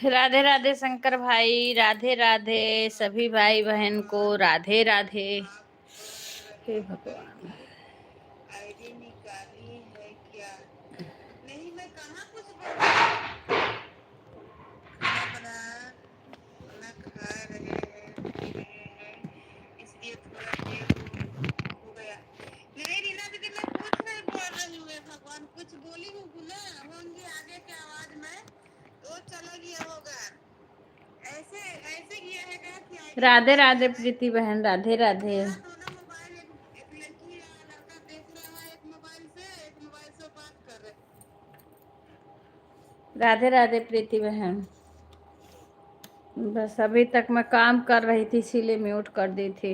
राधे राधे शंकर भाई, राधे राधे सभी भाई बहन को राधे राधे। हे भगवान, आईडी निकाली है क्या? नहीं, मैं कहाँ कुछ बोली। खाना बना खाना खा रहे हैं, पी रहे हैं, इसलिए थोड़ा देर हो गया। नहीं रीना दीदी, मैं कुछ नहीं बोल रही हूँ। भगवान, कुछ बोली हूँ ना होंगी आगे के आवाज में तो चला गया होगा। ऐसे ऐसे किया है क्या कि आईडी राधे निकाल राधे लिया है। प्रीति बहन, राधे राधे। मेरा दोनों मोबाइल, एक लड़की लड़का देख रहा है, एक मोबाइल से बात कर रहे। राधे राधे प्रीति बहन। बस अभी तक मैं काम कर रही थी इसीलिए म्यूट कर दी थी।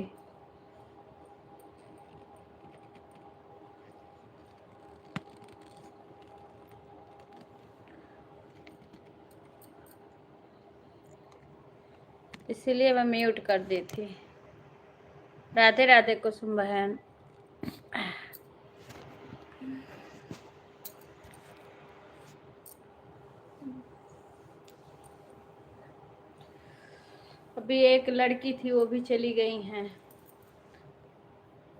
इसीलिए मैं म्यूट कर दी थी। राधे राधे कुसुम बहन। अभी एक लड़की थी वो भी चली गई हैं।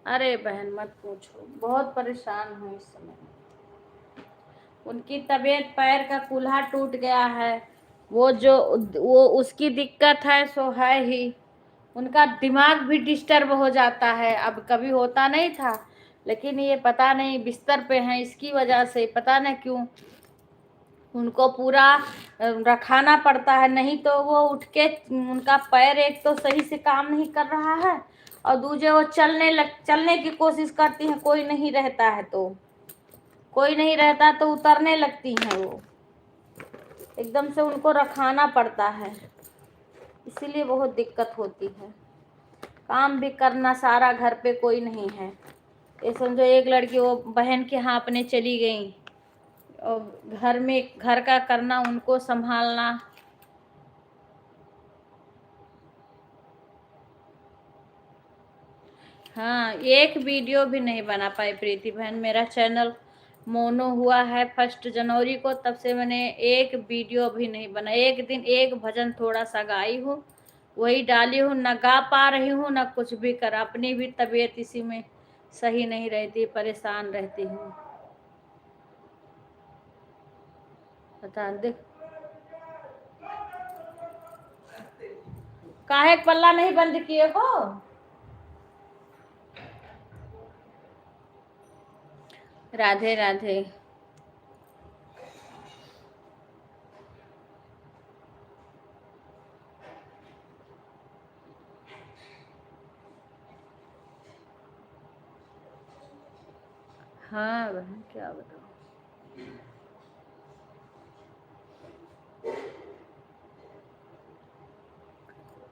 अरे बहन मत पूछो, बहुत परेशान हूँ इस समय। उनकी तबीयत, पैर का कूल्हा टूट गया है। वो उसकी दिक्कत है सो है ही। उनका दिमाग भी डिस्टर्ब हो जाता है। अब कभी होता नहीं था, लेकिन ये पता नहीं बिस्तर पे हैं इसकी वजह से, पता नहीं क्यों उनको पूरा रखाना पड़ता है। नहीं तो वो उठ के, उनका पैर एक तो सही से काम नहीं कर रहा है और दूजे वो चलने की कोशिश करती हैं। कोई नहीं रहता तो उतरने लगती हैं वो। एकदम से उनको रखाना पड़ता है, इसीलिए बहुत दिक्कत होती है। काम भी करना सारा, घर पे कोई नहीं है। ये समझो एक लड़की वो बहन के यहाँ अपने चली गई और घर में घर का करना, उनको संभालना। हाँ, एक वीडियो भी नहीं बना पाई प्रीति बहन। मेरा चैनल मोनो हुआ है 1 जनवरी को, तब से मैंने एक वीडियो भी नहीं बना। एक दिन एक भजन थोड़ा सा गाई हूँ, वही डाली हूँ। न गा पा रही हूँ न कुछ भी कर। अपनी भी तबीयत इसी में सही नहीं रहती, परेशान रहती हूँ। बता देख, काहे पल्ला नहीं बंद किए हो? राधे राधे। हाँ बहन, क्या बताऊँ।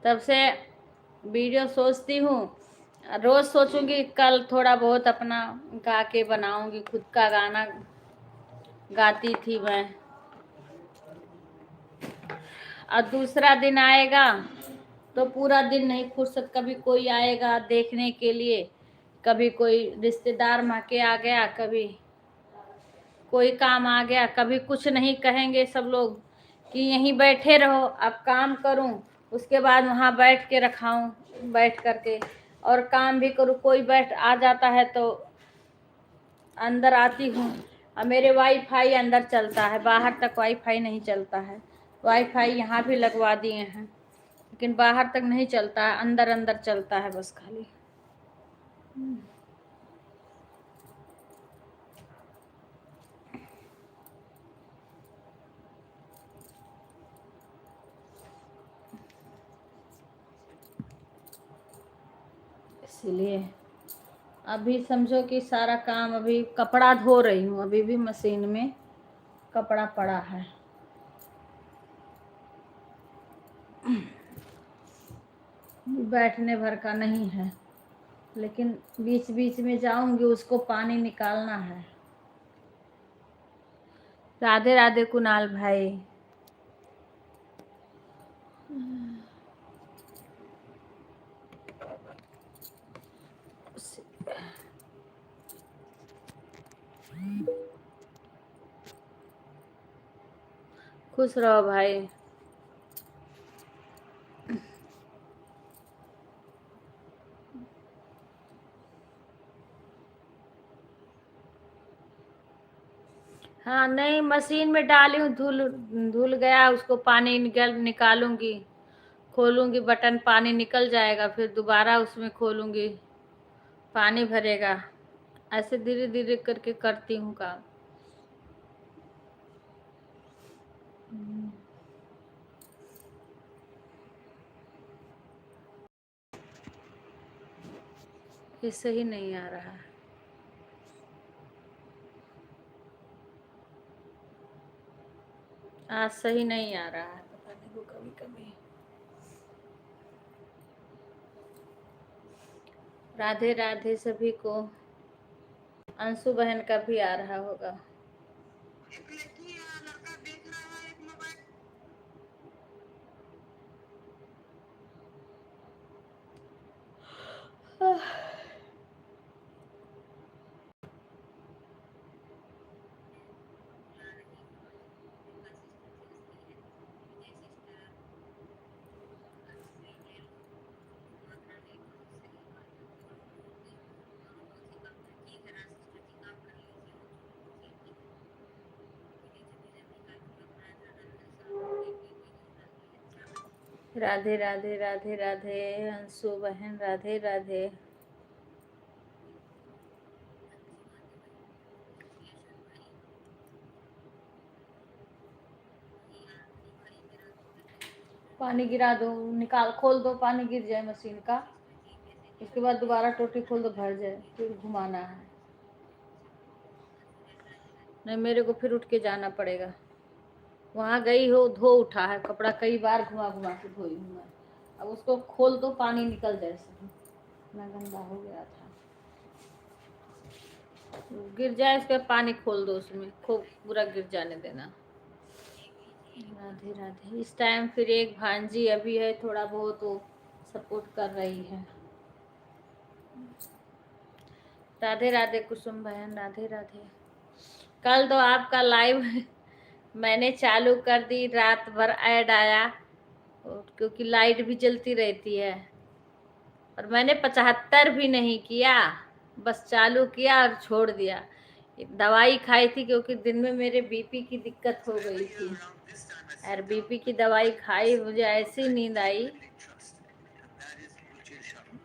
तब से वीडियो सोचती हूँ, रोज सोचूंगी कल थोड़ा बहुत अपना गा के बनाऊंगी। खुद का गाना गाती थी मैं। और दूसरा दिन आएगा तो पूरा दिन नहीं फुर्सत। कभी कोई आएगा देखने के लिए, कभी कोई रिश्तेदार माके आ गया, कभी कोई काम आ गया, कभी कुछ नहीं कहेंगे सब लोग कि यहीं बैठे रहो, अब काम करूं, उसके बाद वहां बैठ के रखाऊं, बैठ करके और काम भी करूं। कोई बैठ आ जाता है तो अंदर आती हूँ और मेरे वाईफाई अंदर चलता है, बाहर तक वाईफाई नहीं चलता है। वाईफाई यहाँ भी लगवा दिए हैं लेकिन बाहर तक नहीं चलता है, अंदर अंदर चलता है बस खाली। इसीलिए अभी समझो कि सारा काम, अभी कपड़ा धो रही हूँ, अभी भी मशीन में कपड़ा पड़ा है। बैठने भर का नहीं है, लेकिन बीच बीच में जाऊंगी, उसको पानी निकालना है। राधे राधे कुणाल भाई। खुश रहो भाई। हाँ नहीं, मशीन में डाली हूँ, धुल धुल गया, उसको पानी निकालूंगी, खोलूंगी बटन, पानी निकल जाएगा, फिर दोबारा उसमें खोलूंगी, पानी भरेगा। ऐसे धीरे धीरे करके करती हूँ काम। ये सही नहीं आ रहा है। आज सही नहीं आ रहा है, पता नहीं वो कभी कभी। राधे राधे सभी को। अंशु बहन का भी आ रहा होगा। एक लड़की या लड़का देख रहा है एक मोबाइल। राधे राधे राधे राधे अंशु बहन, राधे राधे। पानी गिरा दो, निकाल, खोल दो, पानी गिर जाए मशीन का, उसके बाद दोबारा टोटी खोल दो, भर जाए, फिर घुमाना है। नहीं, मेरे को फिर उठ के जाना पड़ेगा। वहां गई हो, धो उठा है कपड़ा, कई बार घुमा घुमा के धोई हूँ मैं। अब उसको खोल दो, पानी निकल जाए, सही इतना गंदा हो गया था। गिर जाए, उसके बाद पानी खोल दो, उसमें खूब पूरा गिर जाने देना। राधे राधे। इस टाइम फिर एक भांजी अभी है, थोड़ा बहुत वो सपोर्ट कर रही है। राधे राधे कुसुम बहन, राधे राधे। कल तो आपका लाइव मैंने चालू कर दी, रात भर ऐड आया, और क्योंकि लाइट भी जलती रहती है, और मैंने 75 भी नहीं किया, बस चालू किया और छोड़ दिया। दवाई खाई थी, क्योंकि दिन में मेरे बीपी की दिक्कत हो गई थी, और बीपी की दवाई खाई, मुझे ऐसी नींद आई।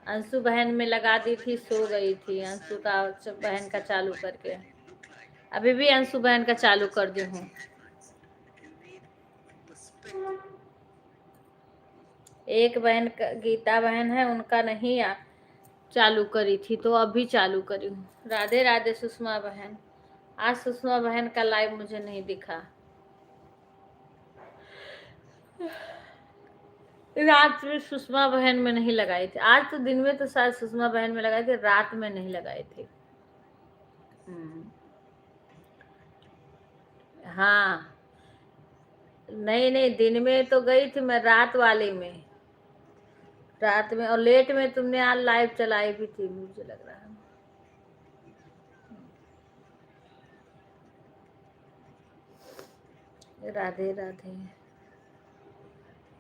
अंशु बहन में लगा दी थी, सो गई थी। अंशु का बहन का चालू करके, अभी भी अंशु बहन का चालू कर दी हूँ। एक बहन गीता बहन है, उनका नहीं चालू करी थी, तो अभी चालू करी हूँ। राधे राधे सुषमा बहन। आज सुषमा बहन का लाइव मुझे नहीं दिखा। रात में सुषमा बहन में नहीं लगाई थी, आज तो दिन में तो शायद सुषमा बहन में लगाई थी, रात में नहीं लगाई थी। हाँ नहीं नहीं, दिन में तो गई थी मैं, रात वाले में, रात में, और लेट में तुमने आज लाइव चलाई भी थी, मुझे लग रहा है। राधे राधे।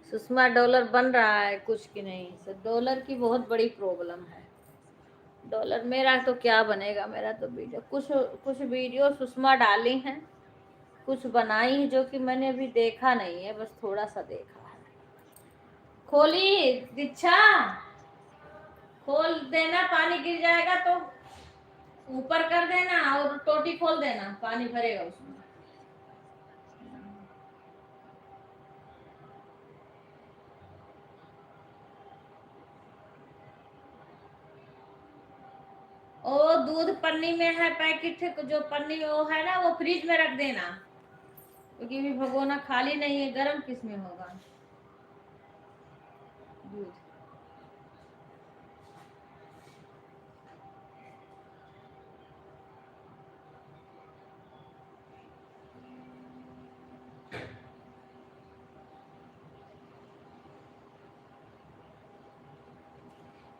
सुषमा डॉलर बन रहा है कुछ की नहीं, सर डॉलर की बहुत बड़ी प्रॉब्लम है। डॉलर मेरा तो क्या बनेगा, मेरा तो वीडियो, कुछ कुछ वीडियो सुषमा डाली हैं, कुछ बनाई है, जो कि मैंने अभी देखा नहीं है, बस थोड़ा सा देखा है। खोली दीक्षा, खोल देना, पानी गिर जाएगा तो ऊपर कर देना, और टोटी खोल देना, पानी भरेगा उसमें। ओ दूध पन्नी में है पैकेट, जो पन्नी वो है ना, वो फ्रिज में रख देना, क्योंकि भी भगोना खाली नहीं है, गर्म किस में होगा दूध।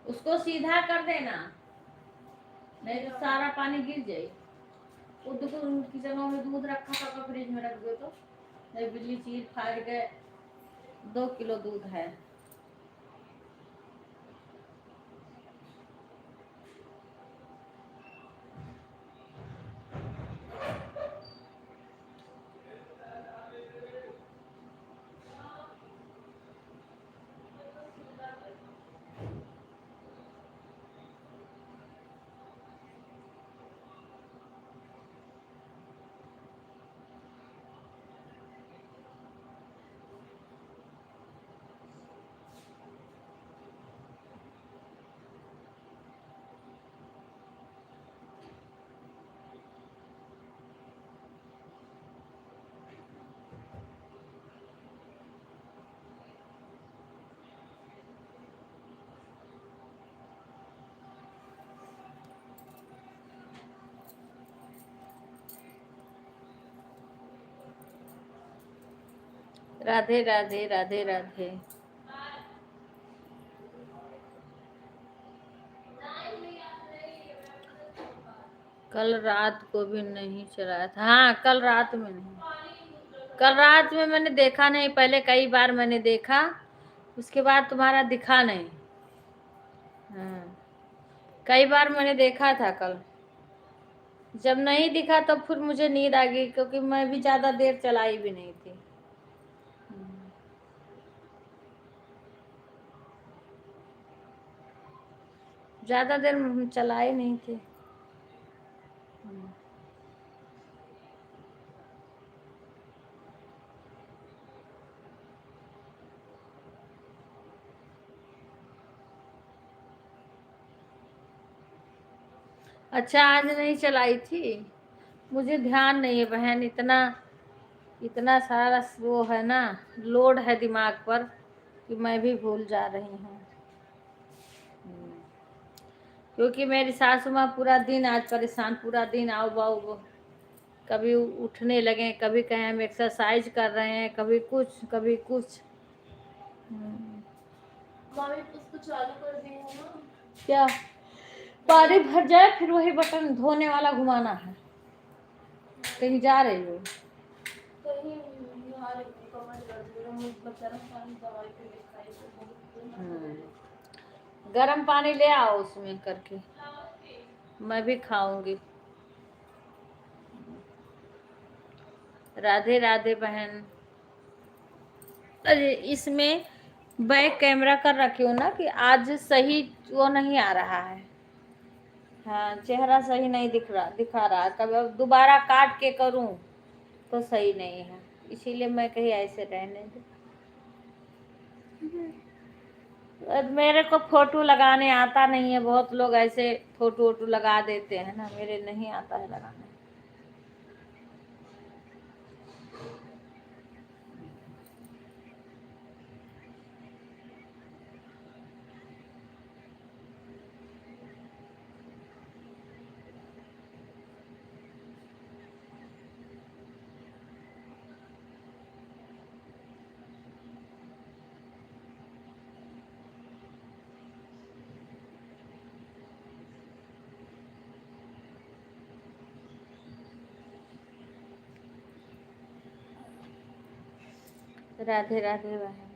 उसको सीधा कर देना, नहीं तो सारा पानी गिर जाए। किचनों में दूध रखा था, फ्रिज में रख दो, तो नहीं बिजली चीर फाड़ के 2 किलो दूध है। राधे राधे राधे राधे। कल रात को भी नहीं चलाया था। हाँ, कल रात में नहीं, कल रात में मैंने देखा नहीं। पहले कई बार मैंने देखा, उसके बाद तुम्हारा दिखा नहीं। हाँ, कई बार मैंने देखा था कल। जब नहीं दिखा तो फिर मुझे नींद आ गई, क्योंकि मैं भी ज्यादा देर चलाई भी नहीं थी। ज्यादा देर हम चलाए नहीं थे। अच्छा, आज नहीं चलाई थी, मुझे ध्यान नहीं है बहन। इतना इतना सारा वो है ना, लोड है दिमाग पर, कि मैं भी भूल जा रही हूँ। क्योंकि मेरी सासू माँ पूरा दिन आज परेशान, पूरा दिन आओ बाओ वो, कभी उठने लगे, कभी कहें हम एक्सरसाइज कर रहे हैं, कभी कुछ कभी कुछ। मम्मी उसको चालू कर दी है ना। क्या? पानी भर जाए फिर वही बटन धोने वाला घुमाना है। कहीं जा रही हो? कहीं यार कमर दर्द हो रहा है, गरम पानी दवाई पे लिखाई तो गरम पानी ले आओ उसमें करके, मैं भी खाऊंगी। राधे राधे बहन। अरे इसमें बैक कैमरा कर रखी हूँ ना, कि आज सही वो नहीं आ रहा है। हाँ, चेहरा सही नहीं दिखा रहा। कभी अब दोबारा काट के करूं तो सही नहीं है, इसीलिए मैं कहीं ऐसे रहने दे। अब मेरे को फोटो लगाने आता नहीं है। बहुत लोग ऐसे फोटो वोटो लगा देते हैं ना, मेरे नहीं आता है लगाने। राधे राधे बहन।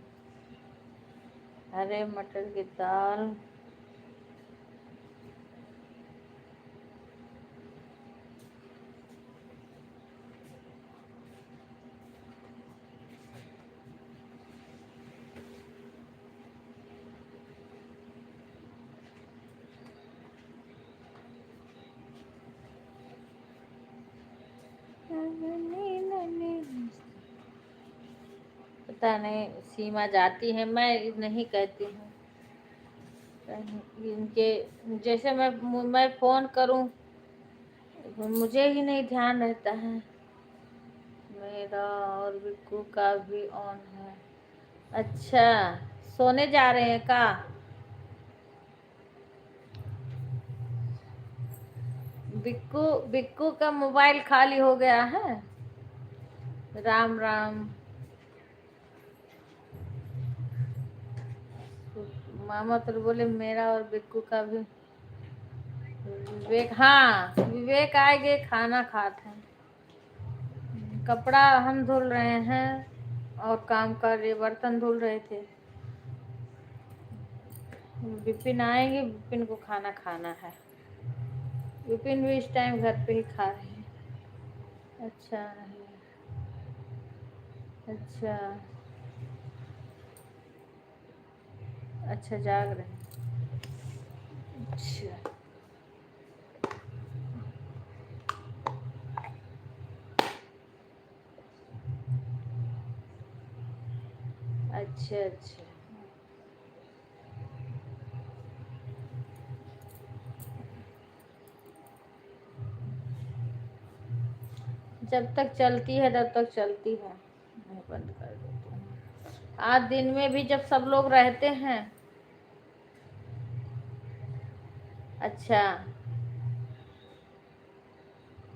हरे मटर की दाल। पता नहीं सीमा जाती है, मैं नहीं कहती हूँ। इनके जैसे मैं फोन करूं, मुझे ही नहीं ध्यान रहता है। मेरा और बिक्कू का भी ऑन है। अच्छा, सोने जा रहे हैं का? बिक्कू बिक्कू का मोबाइल खाली हो गया है। राम राम। मामा तो बोले मेरा और बिक्कू का भी। विवेक, हाँ विवेक आएंगे, खाना खाते हैं। कपड़ा हम धुल रहे हैं और काम कर रहे, बर्तन धुल रहे थे। विपिन आएंगे, विपिन को खाना खाना है। विपिन भी इस टाइम घर पे ही खा रहे हैं। अच्छा नहीं, अच्छा अच्छा जाग रहे हैं। अच्छा अच्छा अच्छा। जब तक चलती है तब तक चलती है, नहीं बंद कर देती हूँ। आज दिन में भी जब सब लोग रहते हैं। अच्छा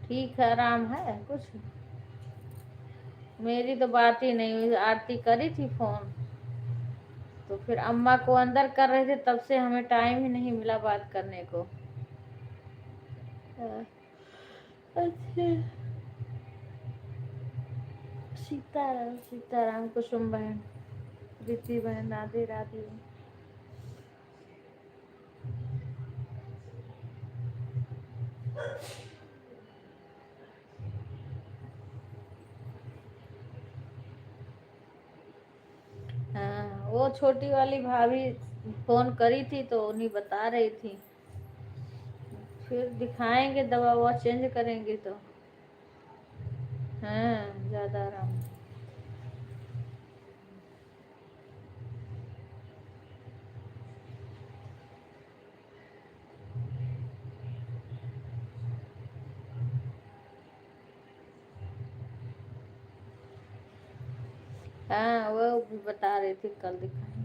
ठीक है, आराम है कुछ? मेरी तो बात ही नहीं हुई। आरती करी थी फोन, तो फिर अम्मा को अंदर कर रहे थे, तब से हमें टाइम ही नहीं मिला बात करने को। हाँ, अच्छा। सीताराम सीताराम। कुसुम बहन, प्रीति बहन, राधे राधे। हाँ, वो छोटी वाली भाभी फोन करी थी तो उन्हीं बता रही थी। फिर दिखाएंगे, दवा ववा चेंज करेंगे तो हाँ ज्यादा आराम। हाँ वो भी बता रही थी, कल दिखाएंगे।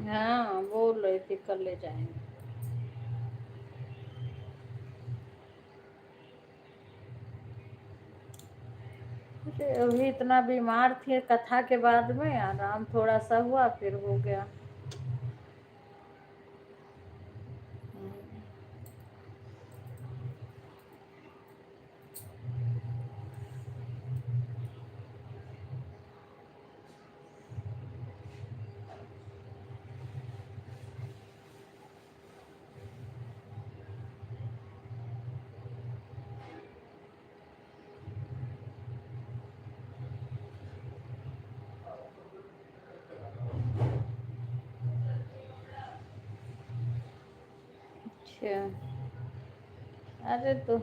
हाँ बोल रही थी कल ले जाएंगे। अरे अभी इतना बीमार थी, कथा के बाद में आराम थोड़ा सा हुआ, फिर हो गया। अच्छा, अरे तो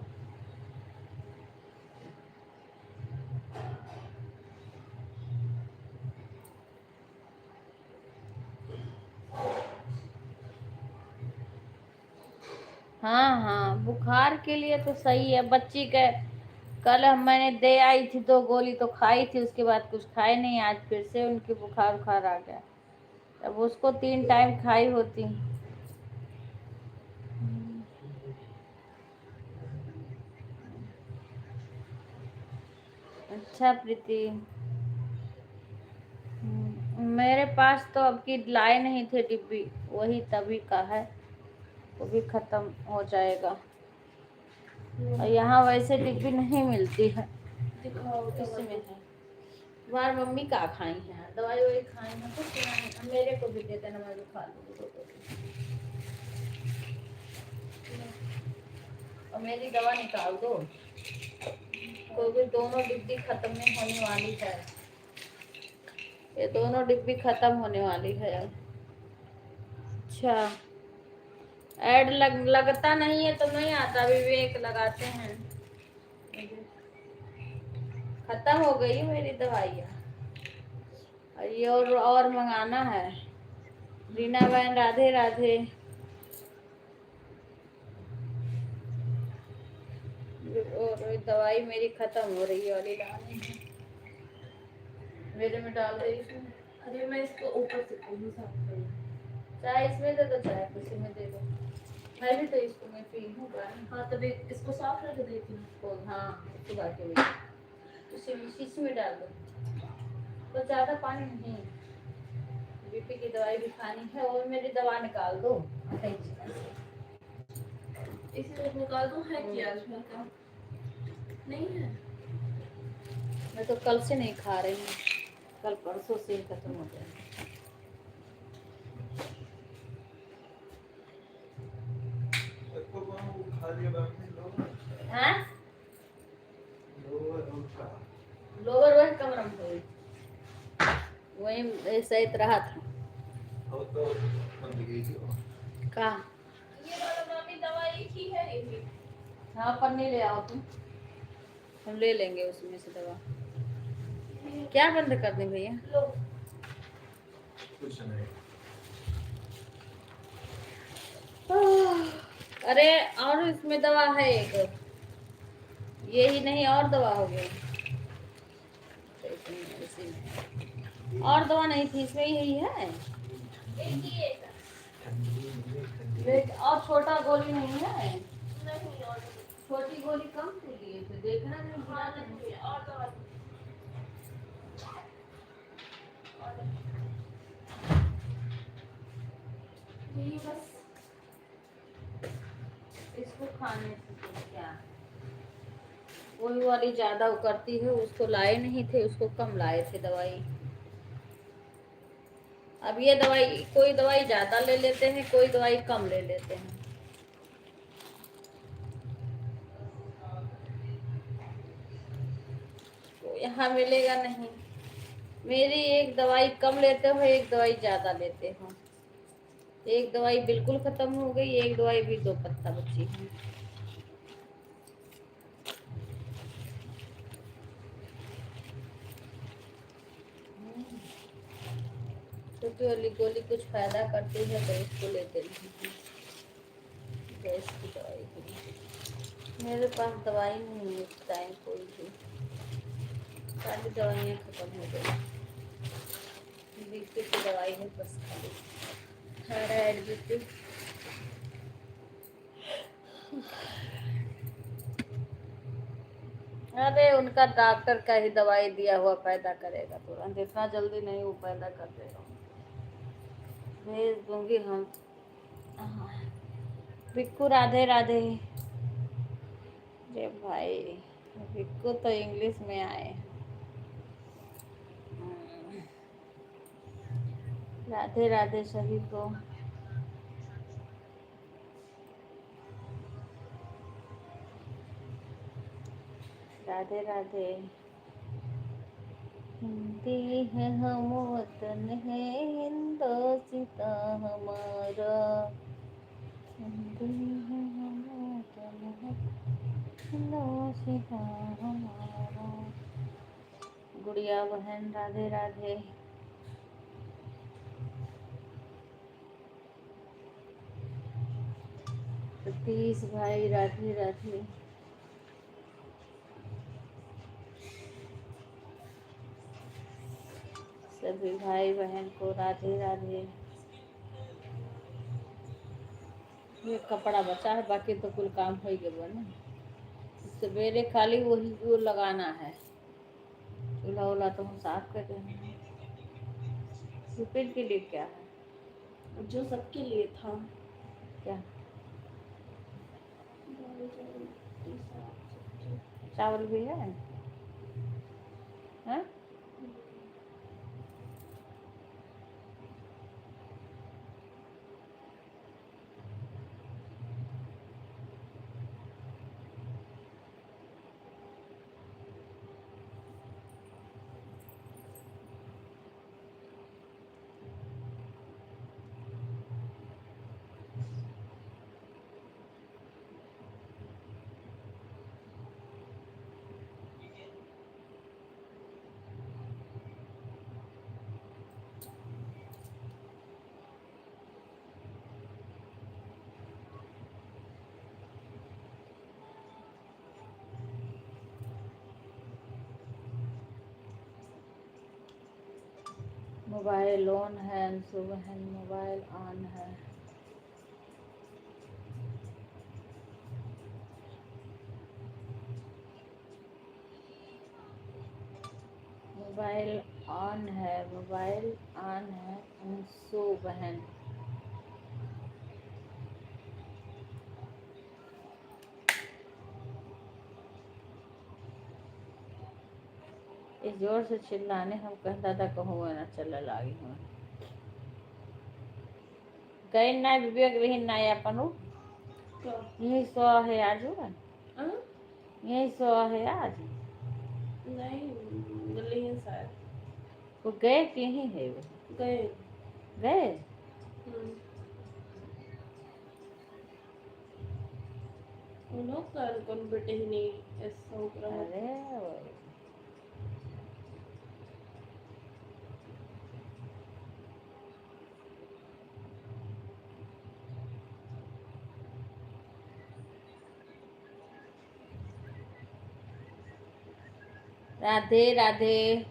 हाँ हाँ, बुखार के लिए तो सही है। बच्ची के कल मैंने दे आई थी 2 गोली, तो खाई थी, उसके बाद कुछ खाए नहीं। आज फिर से उनकी बुखार बुखार आ गया। अब उसको 3 टाइम खाई होती। अच्छा प्रीति। मेरे पास तो अब की लाए नहीं थे डिब्बी, वही तभी का है, वो भी खत्म हो जाएगा। और यहाँ वैसे डिब्बी नहीं मिलती है। दिखाओ इसमें है। बार मम्मी का खाई हैं, दवाई वही खाई हैं, कुछ नहीं। मेरे को भी दे देना, मैं भी खा लूँगी 2 गोली। और मेरी दवा निकाल दो, क्योंकि दोनों डिब्बी खत्म नहीं होने वाली है। ये दोनों डिब्बी खत्म होने वाली है अब। अच्छा, ऐड लगता नहीं है तो नहीं आता, विवेक लगाते हैं। खत्म हो गई मेरी दवाइयाँ, और ये और मंगाना है। रीना बहन राधे राधे। और दवाई मेरी खत्म हो रही है, और ये डालनी है। मेरे में डाल दे इसमें। अरे मैं इसको ऊपर से खोलूं साफ करूं। चाहे इसमें दे दो, चाहे किसी में दे दो। मैं भी तो इसको मैं पी हूँ। हाँ तब इसको साफ करके देती हूँ। हाँ, सुबह के लिए इसी में डाल दो, तो ज्यादा पानी नहीं। बीपी की दवाई भी खानी है, और मेरी दवा निकाल दो। इसे निकाल दूं, है क्या इसमें का? नहीं है। मैं तो कल से नहीं खा रही हूँ, कल परसों से ही खत्म हो जाएगा। हाँ? लोअर वही कमरा में हुई, वही सहित रहा था। का ये वाला मामी दवा एक ही है ये भी। हाँ, पन्नी ले आओ तुम, हम ले लेंगे उसमें से दवा। क्या बंद कर दें भैया? लो कुछ नहीं। अरे और इसमें दवा है एक, ये ही नहीं और दवा हो गई। तो इसी में और दवा नहीं थी, इसमें यही है। और छोटा गोली नहीं है? नहीं और छोटी गोली कम के लिए थे, देखना नहीं गिरा नहीं। और दवा यही बस। इसको खाने से तो क्या, वही वाली ज्यादा वो करती है, उसको लाए नहीं थे, उसको कम लाए थे दवाई। अब ये दवाई, कोई दवाई ज्यादा ले लेते हैं, कोई दवाई कम ले लेते हैं। तो यहाँ मिलेगा नहीं। मेरी एक दवाई कम लेते हो, एक दवाई ज्यादा लेते हो। एक दवाई बिल्कुल खत्म हो गई, एक दवाई भी 2 पत्ता बची है। छोटी वाली गोली कुछ फायदा करती है तो इसको लेते नहीं। गैस की दवाई के लिए मेरे पास दवाई नहीं है इस टाइम कोई भी, सारी दवाइयाँ खत्म हो गई। बीपी की दवाई है बस खाली, थायराइड बीपी। अरे उनका डॉक्टर का ही दवाई दिया हुआ पैदा करेगा तुरंत, इतना जल्दी नहीं वो पैदा कर देगा। भेज दूंगी हम। बिक्कू राधे राधे। अरे भाई बिक्कू तो इंग्लिश में आए। राधे राधे सभी को। राधे राधे। हिंदी है हम वतन है हिंदोस्तां हमारा, हिंदी है हम वतन है हिंदोस्तां हमारा। गुड़िया बहन राधे राधे। सतीश भाई राधे राधे। सभी भाई बहन को राधे राधे। ये कपड़ा बचा है, बाकी तो कुल काम हो गया ना। सवेरे खाली वही वो लगाना है, चूल्हा उल्हा तो हम साफ कर रहे हैं। रिपीट के लिए क्या है? जो सबके लिए था। क्या? दाल चावल रोटी साग सब्जी। चावल भी है? हैं? मोबाइल ऑन है अंशु बहन, मोबाइल ऑन है। मोबाइल ऑन है, मोबाइल ऑन है अंशु बहन। इस जोर से चिल्लाने हम कह दादा कहूँ ना चल लागी हूँ गई ना विवेक रही ना अपन क्या? यही सो है आज होगा, हाँ? यही सो है आज। नहीं दिल्ली है शायद। वो गए कि यही है वो? गए। गए। हम्म। वो लोग का कौन बेटे ही नहीं ऐसा हो रहा है। अरे राधे राधे।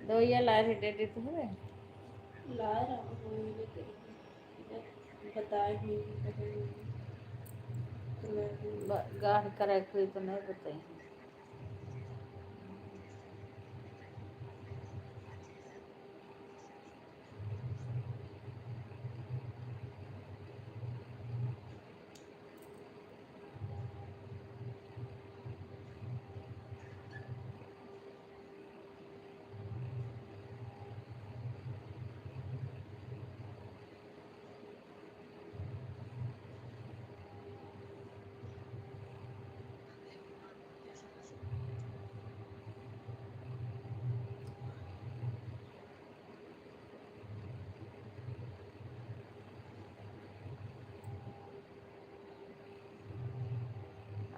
दवाइयाँ ला रही डेडी तो हुए ला रहा हूँ लेके बताए भी तो मैं गाढ़ कराए कोई तो नहीं बताई।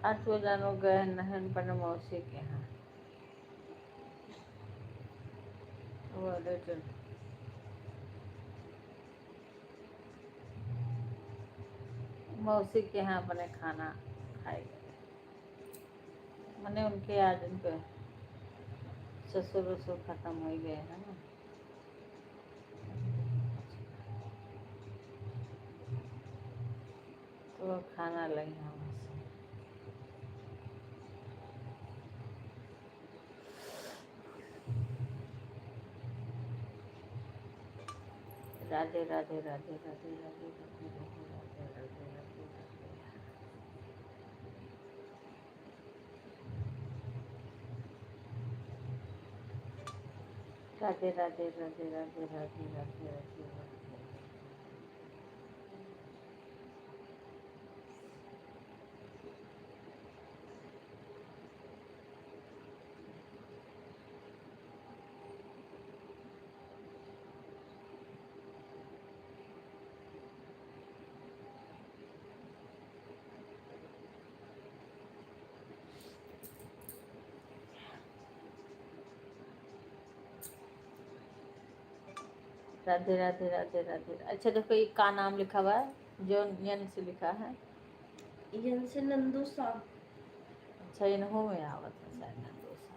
आज वो जानो गए नहन पर मौसी के यहाँ वो रिटर्न मौसी के यहाँ अपने खाना खाएगा। मैंने उनके आज उनके ससुर वसुर खत्म हो गए हैं ना, तो वो खाना लेंगे वहाँ से। राधे राधे राधे राधे राधे राधे राधे राधे राधे राधे राधे राधे राधे राधे राधे राधे राधे राधे। राधे राधे राधे राधे। अच्छा देखो ये का नाम लिखा हुआ है, जो यन से लिखा है। यन से नंदू सा अच्छा इन्हों में आवत है शायद नंदोसा,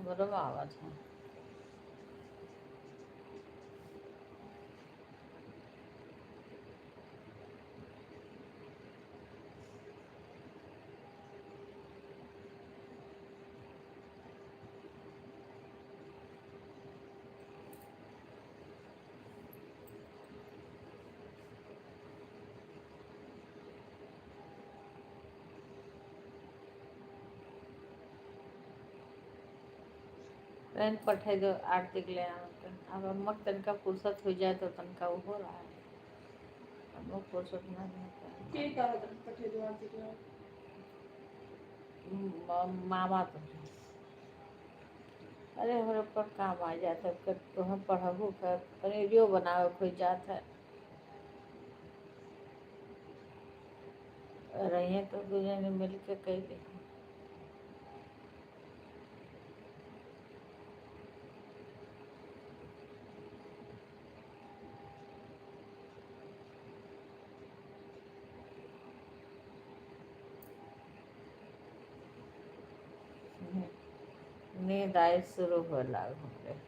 हमरो में आवत है। पेन पठे दो आरती के लिए अब अम्मक तनका फुर्सत हो जाए तो तनका वो हो रहा है, अब वो फुर्सत ना के कहा था पठे दो आरती के बाद मामा तो अरे हमारे ऊपर काम आ जाता है, कर तो हम पढ़बू कर पनीरियो बनावे कोई जात है रहिए तो दूजे ने मिल के कही दे। नींद आई शुरू हो लग हमरे।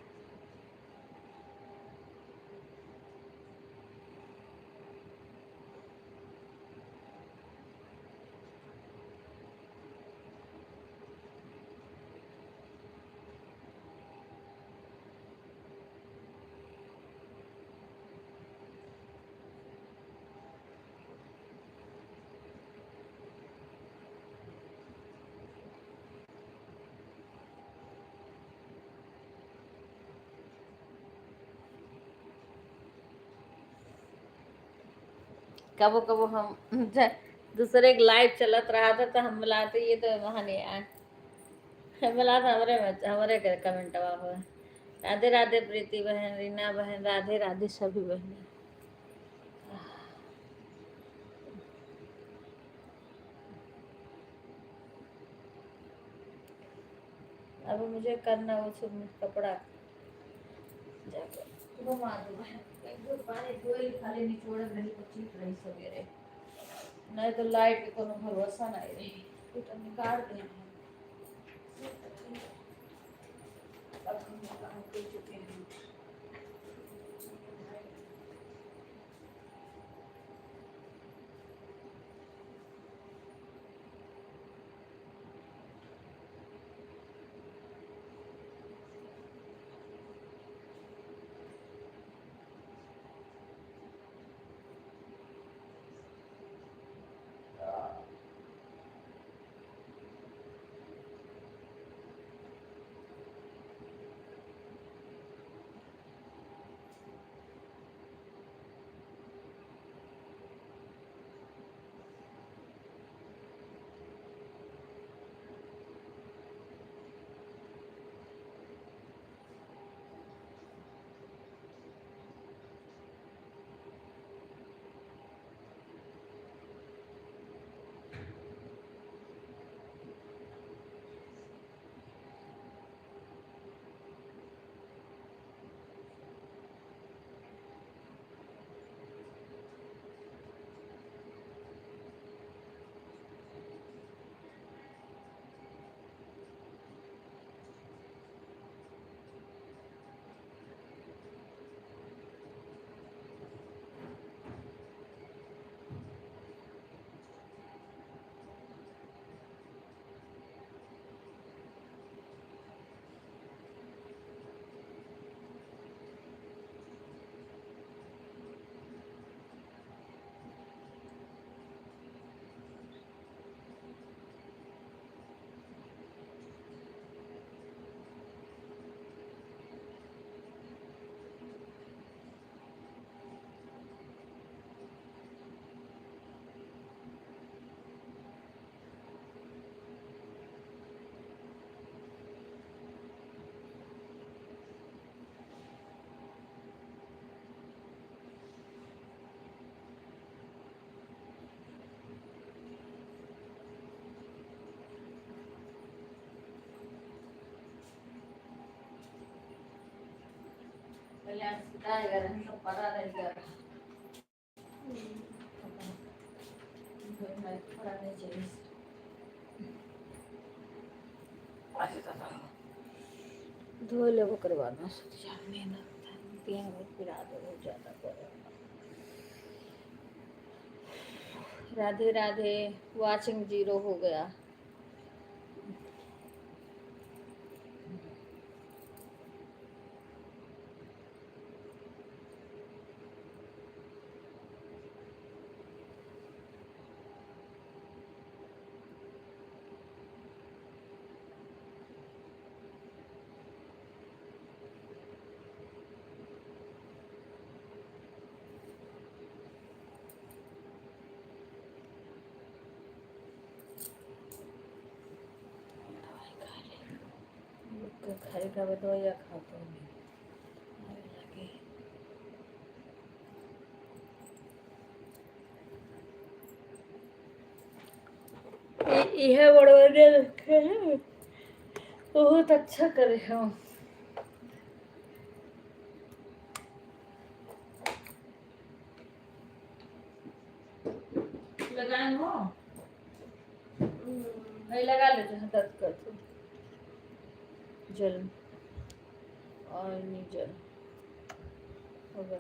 कबो कबो हम दूसरे के लाइव चलत रहा था तो हम मिलाते ये तो वहाँ नहीं आए मिला था हमारे के कमेंटवा हुआ। राधे राधे प्रीति बहन, रीना बहन, राधे राधे सभी बहन। अब मुझे करना वो सब कपड़ा जाकर घुमा दो एक दो पानी कोई खाली निचोड़ रही तो ठीक रही सवेरे नहीं तो लाइट के कोनो भरोसा नहीं रही तो निकाल दे अब हम काम कर चुके हैं पहले सीधा अगर हम तो पड़ा रहेगा पड़ा नहीं चाहिए धो ले वो करवाना मेहनत पिरा दो बहुत ज़्यादा करो राधे राधे वाचिंग 0 हो गया खाली का दवाइया खाता हूँ यह बड़वाने रखे हैं बहुत अच्छा करे हम लगाए हो नहीं लगा ले जहाँ दर्द कर तो जल और नहीं जल होगा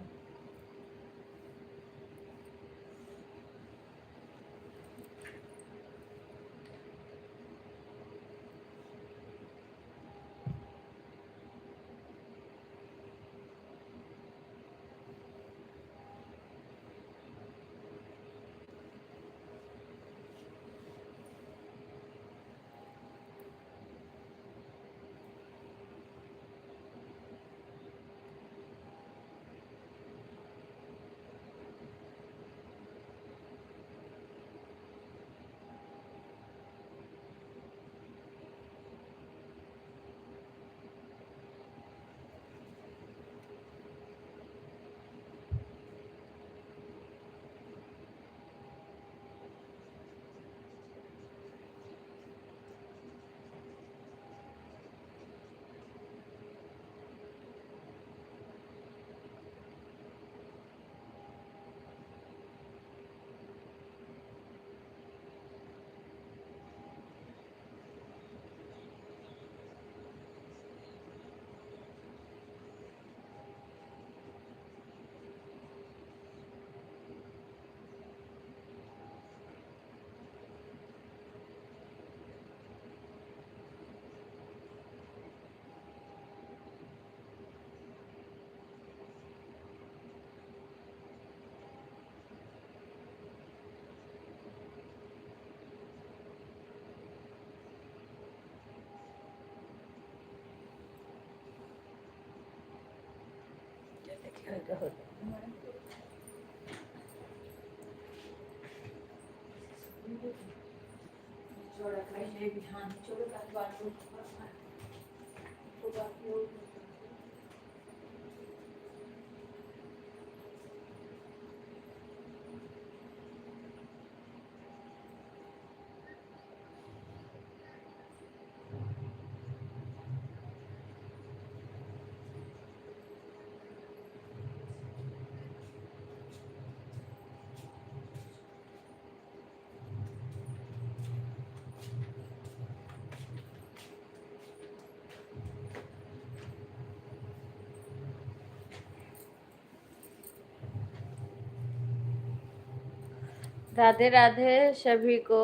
छोड़ा खाई ले भी हाँ छोड़ो का बात को बाकी हो राधे राधे सभी को।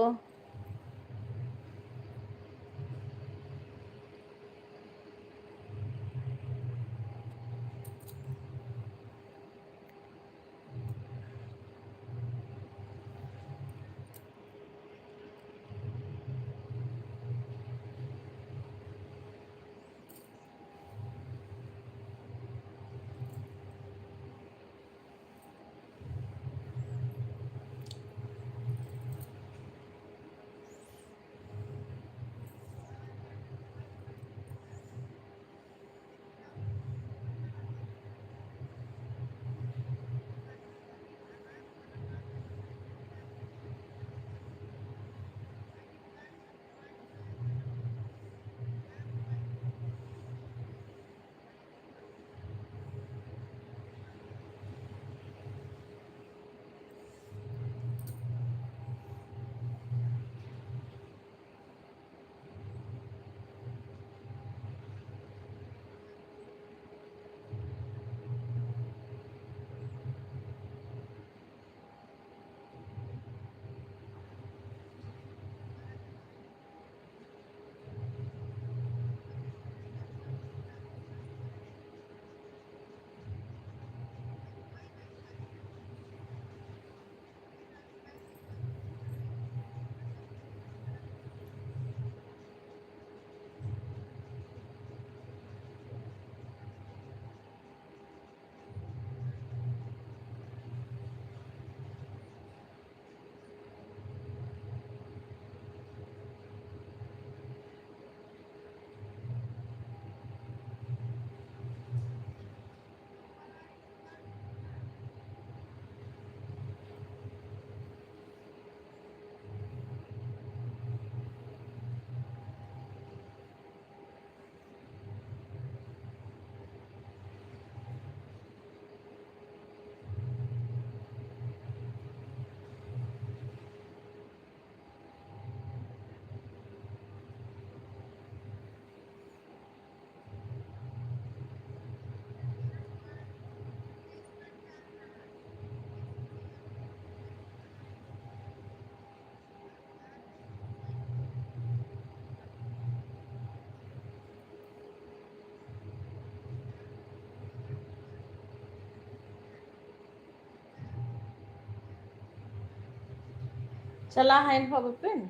चला है इन्फो बिपिन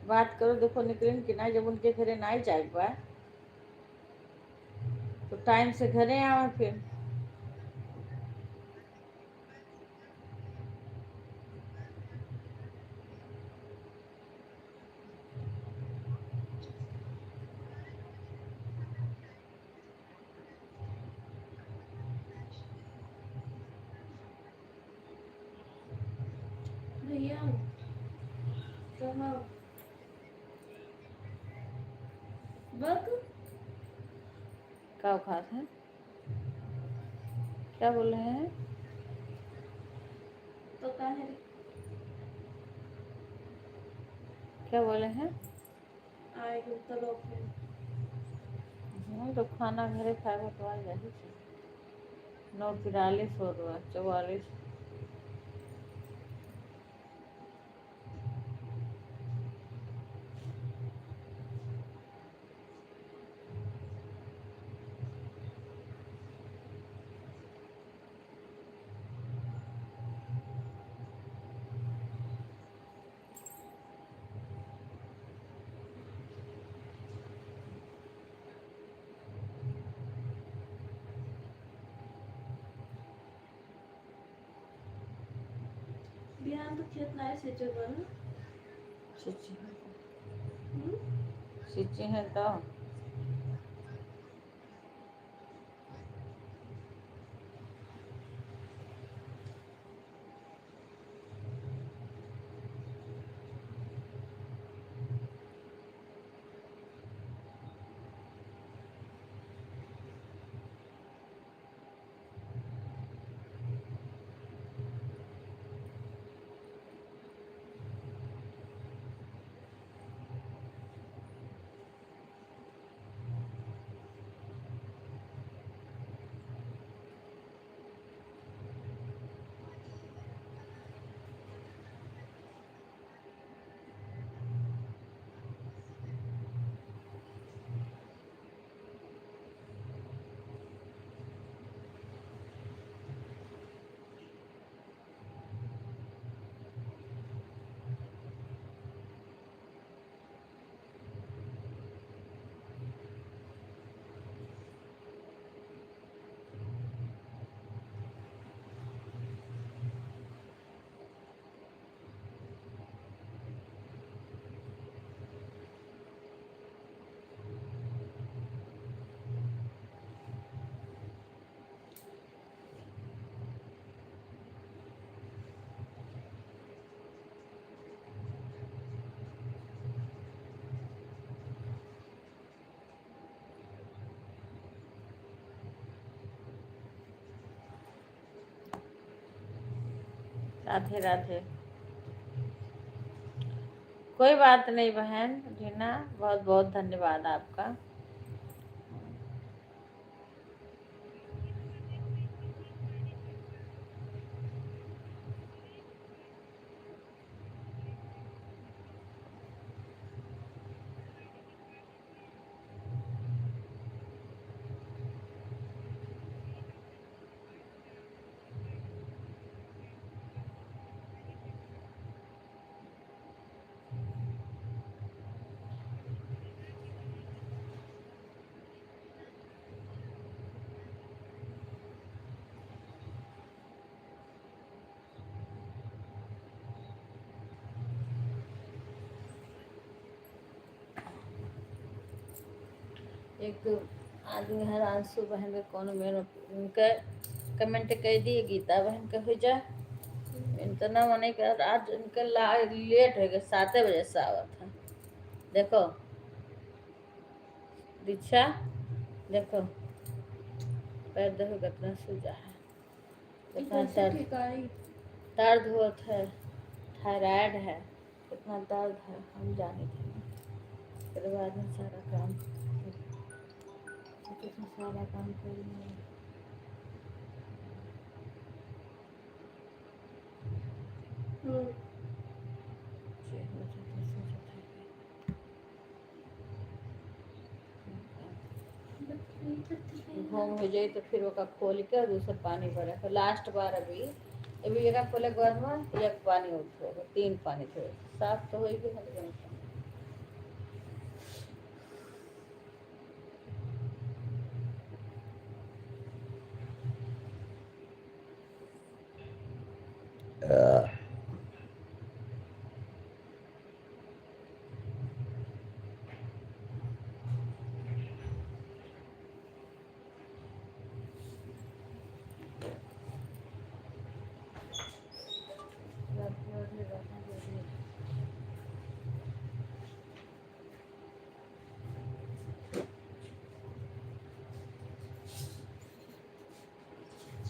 बात करो देखो निकलें कि ना जब उनके घरे ना जाए बा तो टाइम से घरे आवा फिर भैया कहाँ बक क्या खास है क्या बोल रहे हैं तो कहाँ है क्या बोले हैं आएगा तो लोग फिर तो खाना घरे खाएगा तो आ जाएगी 9:43 हो रहा 44। बिहान तो खेत नहीं से चल सिंची हम्म सिंची है तो राधे राधे। कोई बात नहीं बहन रीना, बहुत बहुत धन्यवाद आपका। एक आदमी है अंशु बहन के कौन मेरे उनका कमेंट कह दिए गीता बहन के हो जा इतना मने कर आज उनका लेट हो गया 7 बजे से आवा था। देखो दीक्षा देखो पैर देखो कितना सूजा है, कितना दर्द होत है, थायराइड है, कितना दर्द है हम जाने थे। फिर बाद में सारा काम कितना सारा काम कर लिया। घूम हो जाए तो फिर ओका खोल के दूसरा पानी भरे फिर लास्ट बार अभी अभी एक खोले घर में एक पानी उठो 3 पानी थे साफ तो हो गई।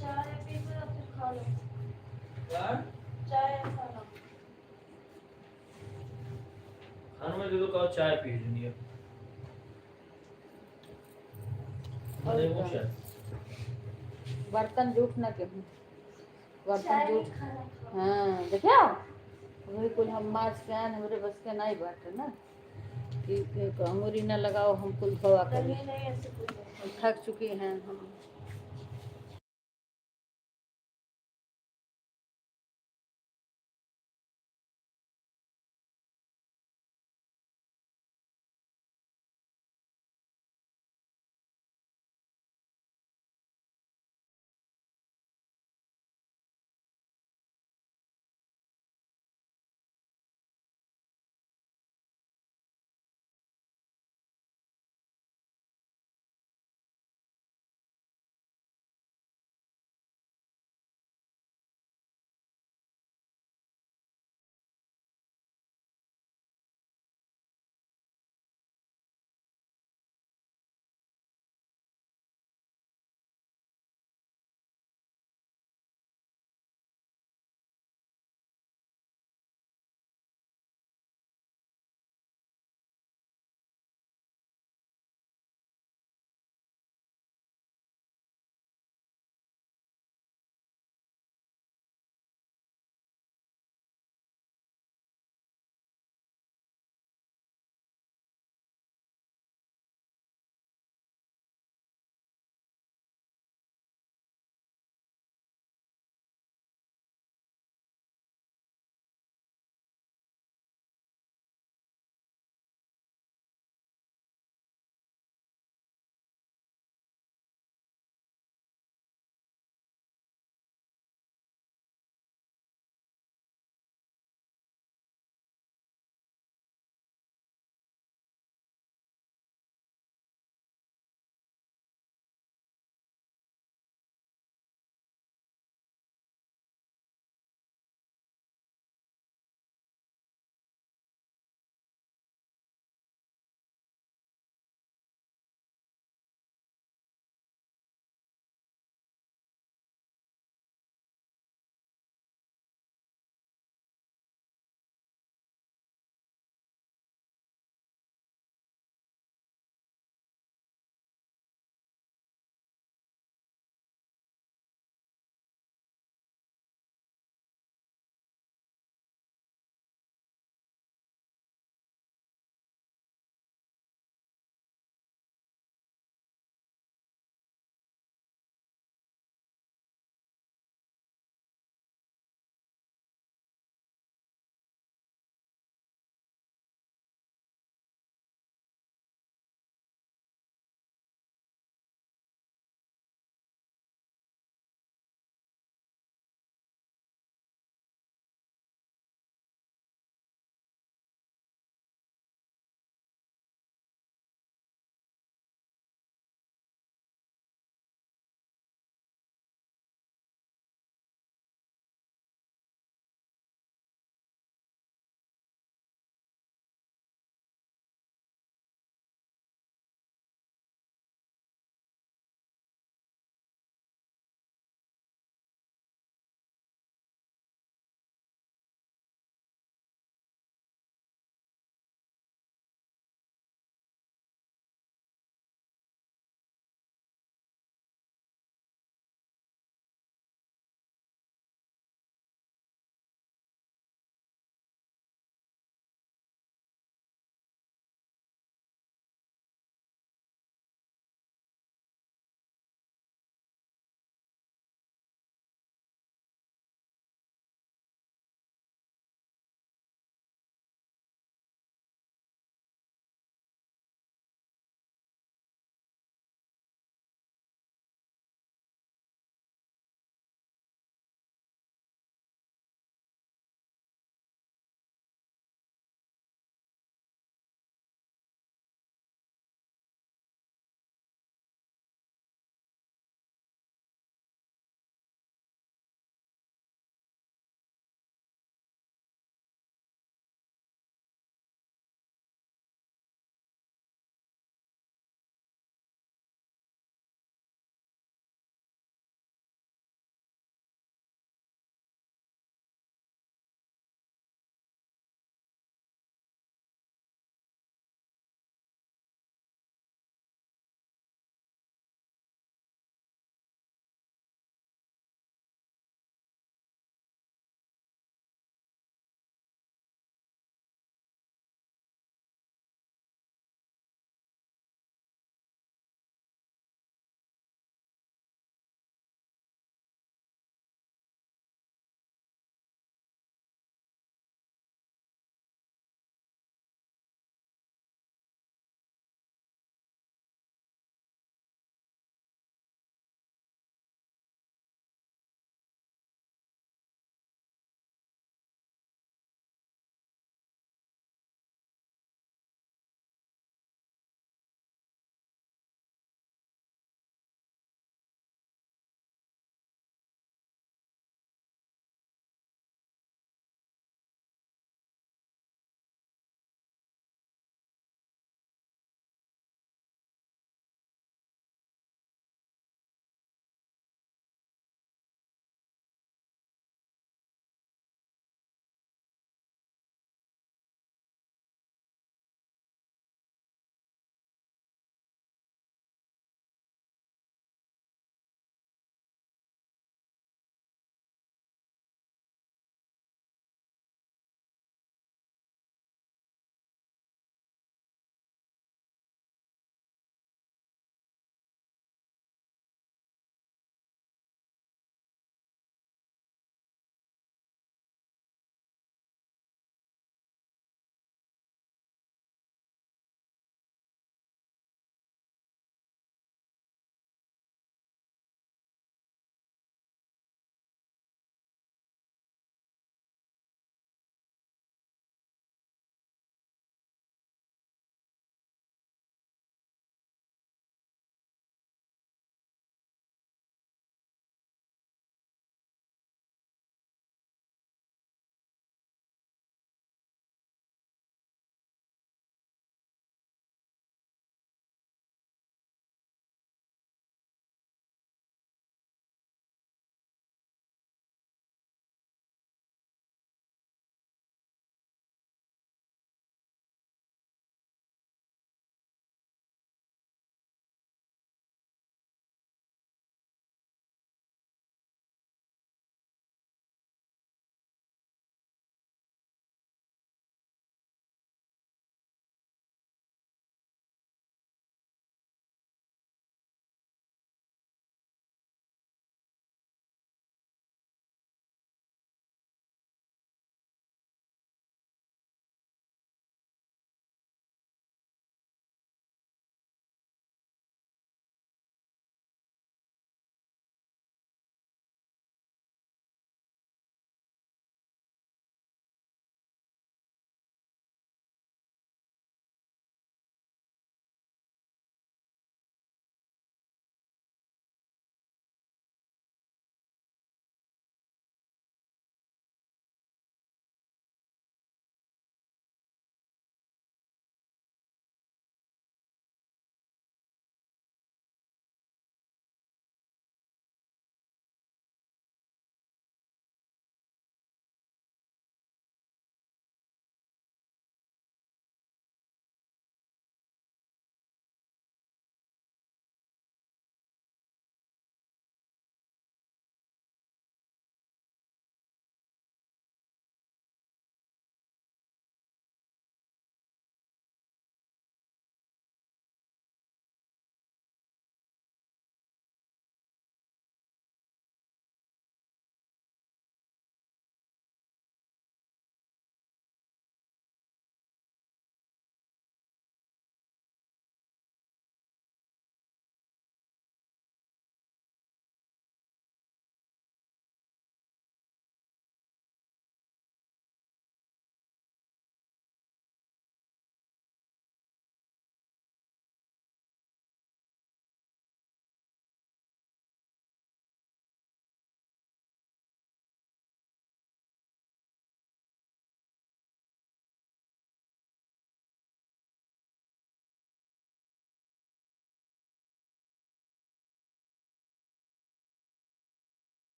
चाय पी के फिर खा लो यार चाय खाना खाने में दे दो कहो चाय पी लेनी है। और नहीं वो क्या? शायद बर्तन जूठ ना के बर्तन चाय जूठ खाना हाँ देखियो वही कुल हम मार से आन हमरे बस के नहीं बाटे ना कि अंगूरी न लगाओ हम कुल धोआ कर गर्मी नहीं ऐसे कुछ थक चुकी हैं हम।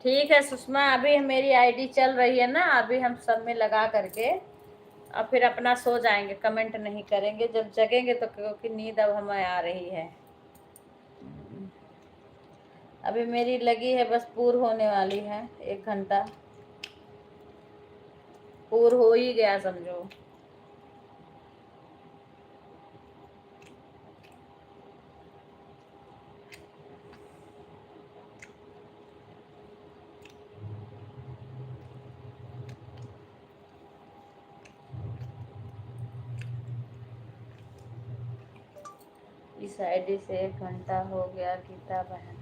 ठीक है सुषमा, अभी मेरी आईडी चल रही है ना, अभी हम सब में लगा करके और फिर अपना सो जाएंगे, कमेंट नहीं करेंगे। जब जगेंगे तो, क्योंकि नींद अब हमें आ रही है। अभी मेरी लगी है, बस पूर्ण होने वाली है, 1 घंटा पूर्ण हो ही गया समझो। इस आईडी से 1 घंटा हो गया गीता बहन।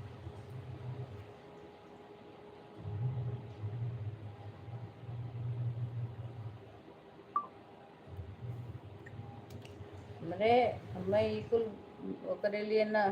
हमरे हमें ई कुल ओकरे लिए ना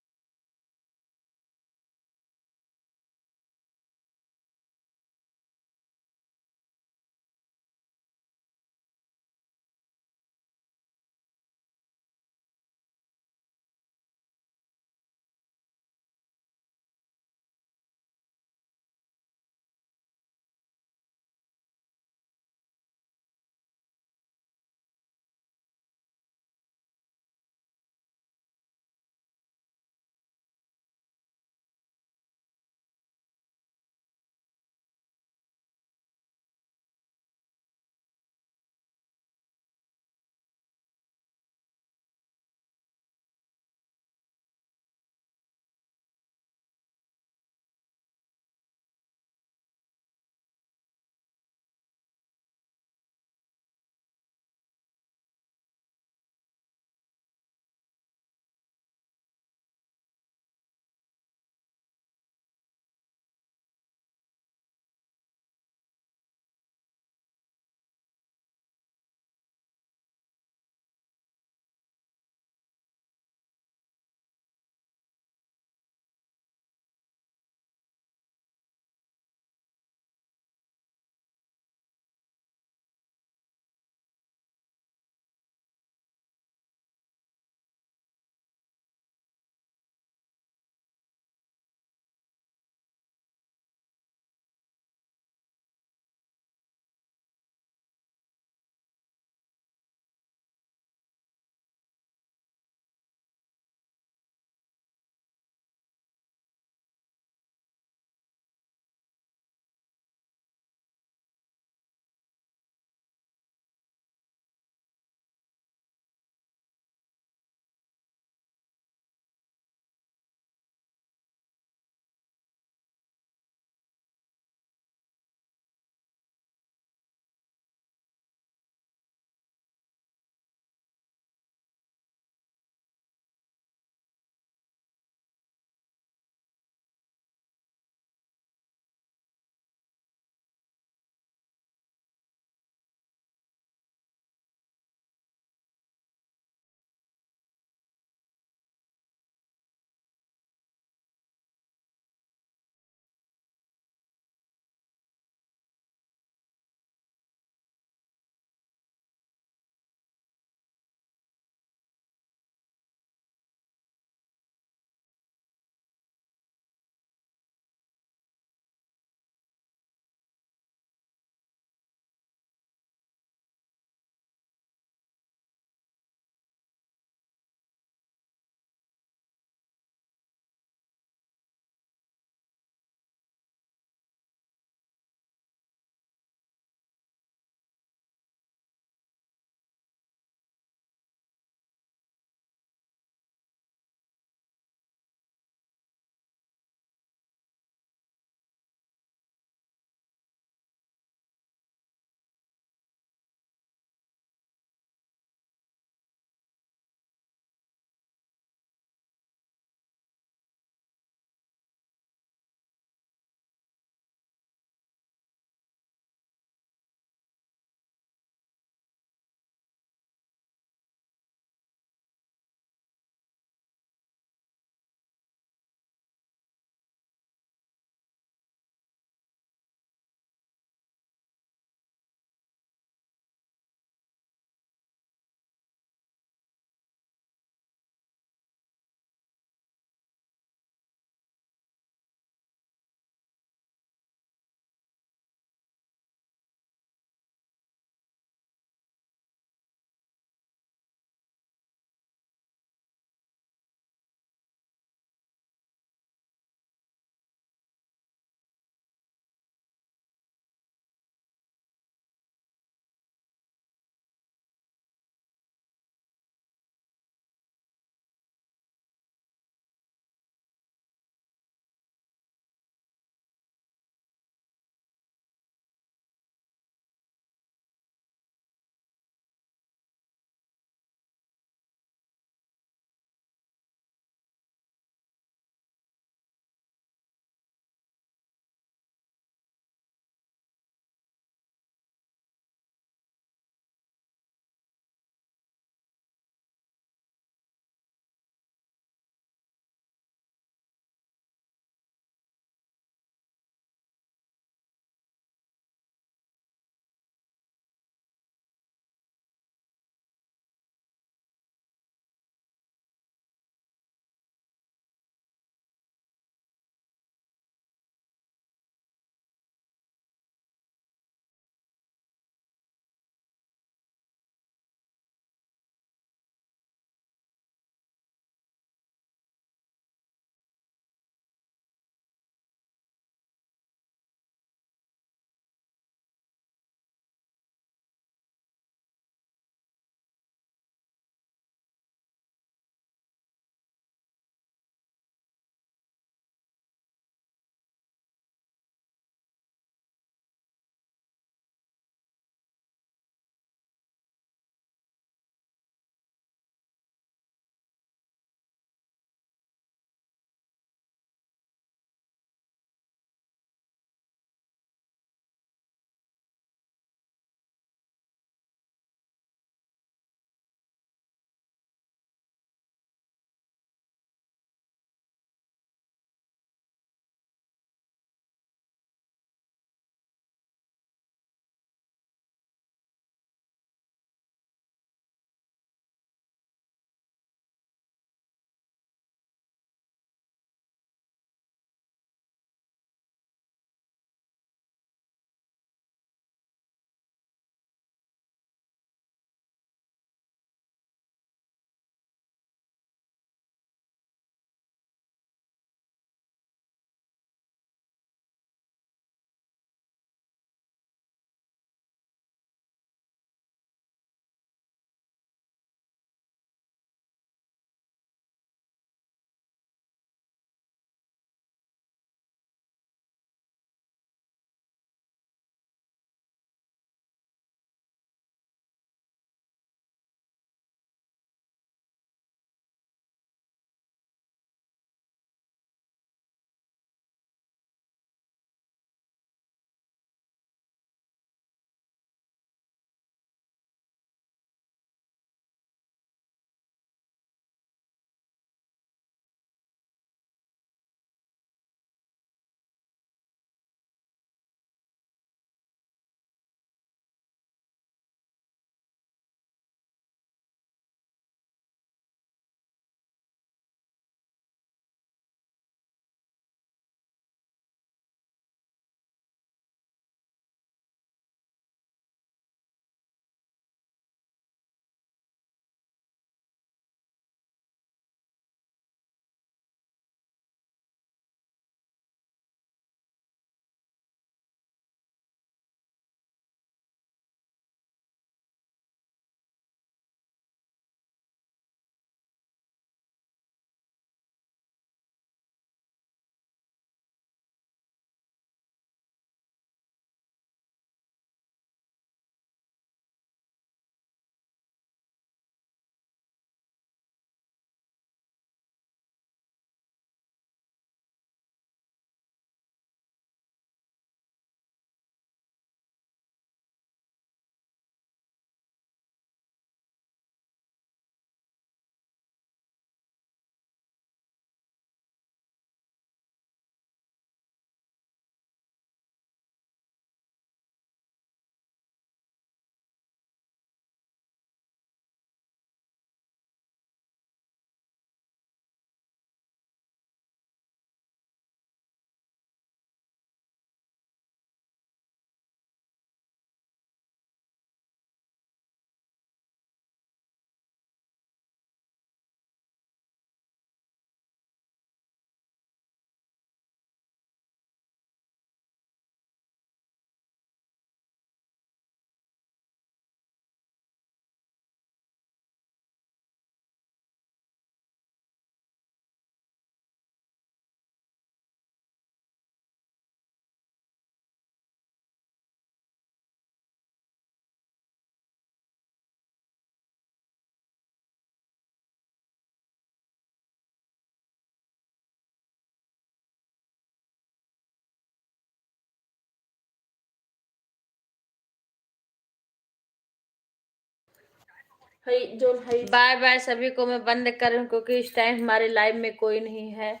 हाई जोन हाई बाय बाय सभी को मैं बंद कर रही हूँ क्योंकि इस टाइम हमारे लाइव में कोई नहीं है,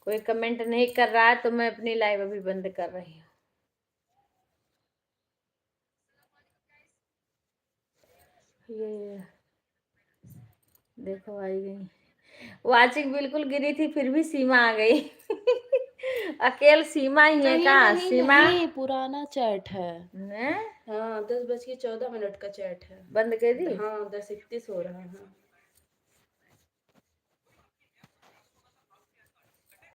कोई कमेंट नहीं कर रहा है, तो मैं अपनी लाइव अभी बंद कर रही हूँ। ये देखो आई गई, वाचिंग बिल्कुल गिरी थी फिर भी सीमा आ गई। अकेले सीमा ही है नहीं का? नहीं सीमा नहीं, पुराना चैट है। ने हाँ 10:14 का चैट है। बंद कर दी। हाँ 10:31 हो रहा है।